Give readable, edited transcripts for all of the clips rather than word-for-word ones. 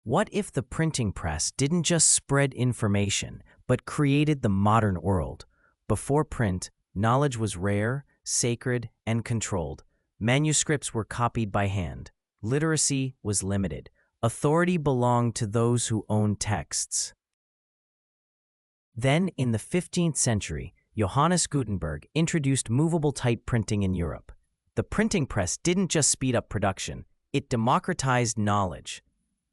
What if the printing press didn't just spread information, but created the modern world? Before print, knowledge was rare, sacred, and controlled. Manuscripts were copied by hand. Literacy was limited. Authority belonged to those who owned texts. Then, in the 15th century, Johannes Gutenberg introduced movable type printing in Europe. The printing press didn't just speed up production, it democratized knowledge.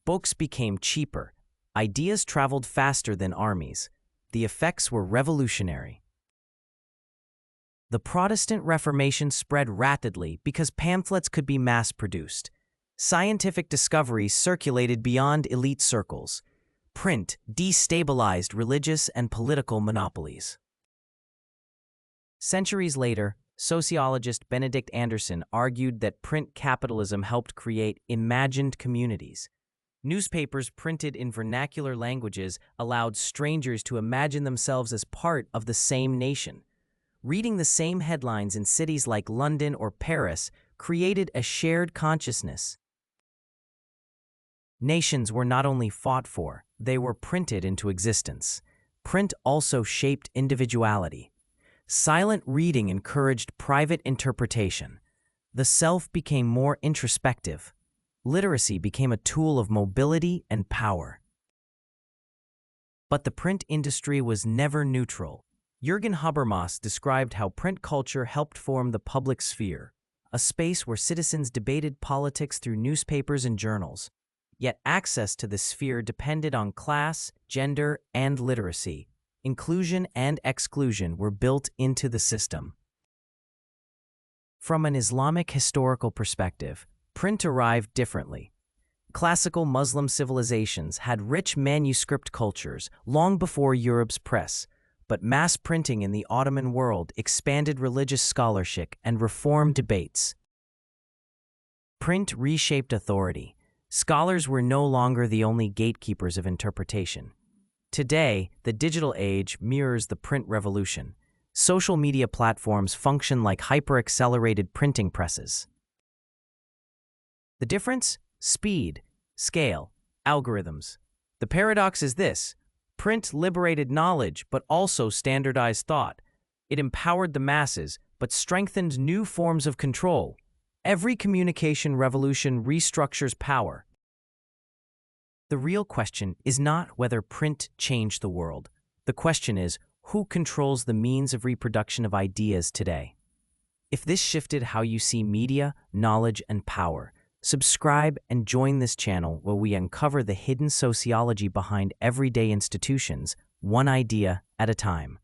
Books became cheaper. Ideas traveled faster than armies. The effects were revolutionary. The Protestant Reformation spread rapidly because pamphlets could be mass-produced. Scientific discoveries circulated beyond elite circles. Print destabilized religious and political monopolies. Centuries later, sociologist Benedict Anderson argued that print capitalism helped create imagined communities. Newspapers printed in vernacular languages allowed strangers to imagine themselves as part of the same nation. Reading the same headlines in cities like London or Paris created a shared consciousness. Nations were not only fought for, they were printed into existence. Print also shaped individuality. Silent reading encouraged private interpretation. The self became more introspective. Literacy became a tool of mobility and power. But the print industry was never neutral. Jürgen Habermas described how print culture helped form the public sphere, a space where citizens debated politics through newspapers and journals. Yet access to this sphere depended on class, gender, and literacy. Inclusion and exclusion were built into the system. From an Islamic historical perspective, print arrived differently. Classical Muslim civilizations had rich manuscript cultures long before Europe's press, but mass printing in the Ottoman world expanded religious scholarship and reform debates. Print reshaped authority. Scholars were no longer the only gatekeepers of interpretation. Today, the digital age mirrors the print revolution. Social media platforms function like hyper-accelerated printing presses. The difference? Speed, scale, algorithms. The paradox is this: print liberated knowledge but also standardized thought. It empowered the masses but strengthened new forms of control. Every communication revolution restructures power. The real question is not whether print changed the world. The question is, who controls the means of reproduction of ideas today? If this shifted how you see media, knowledge, and power, subscribe and join this channel where we uncover the hidden sociology behind everyday institutions, one idea at a time.